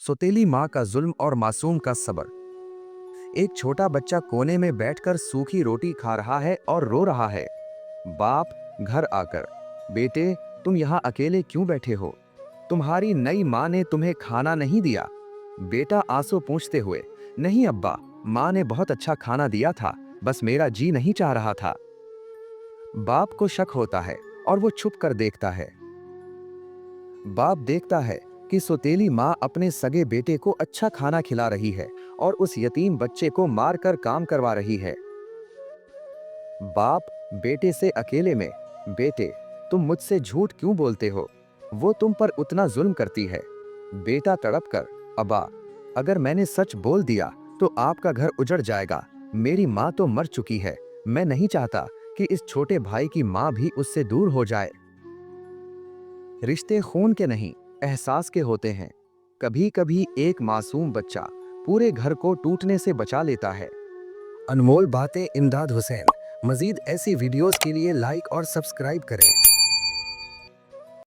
सौतेली माँ का जुल्म और मासूम का सब्र। एक छोटा बच्चा कोने में बैठकर सूखी रोटी खा रहा है और रो रहा है। बाप घर आकर, बेटे तुम यहाँ अकेले क्यों बैठे हो? तुम्हारी नई माँ ने तुम्हें खाना नहीं दिया? बेटा आंसू पूंछते हुए, नहीं अब्बा, माँ ने बहुत अच्छा खाना दिया था, बस मेरा जी नहीं चाह रहा था। बाप को शक होता है और वो छुप कर देखता है। बाप देखता है कि सौतेली माँ अपने सगे बेटे को अच्छा खाना खिला रही है और उस यतीम बच्चे को मार कर काम करवा रही है। बाप बेटे से अकेले में, बेटे तुम मुझसे झूठ क्यों बोलते हो? वो तुम पर उतना जुल्म करती है। बेटा तड़प कर, अब्बा अगर मैंने सच बोल दिया तो आपका घर उजड़ जाएगा। मेरी माँ तो मर चुकी है, मैं नहीं चाहता कि इस छोटे भाई की माँ भी उससे दूर हो जाए। रिश्ते खून के नहीं, एहसास के होते हैं। कभी कभी एक मासूम बच्चा पूरे घर को टूटने से बचा लेता है। अनमोल बातें इमदाद हुसैन। मजीद ऐसी वीडियोस के लिए लाइक और सब्सक्राइब करें।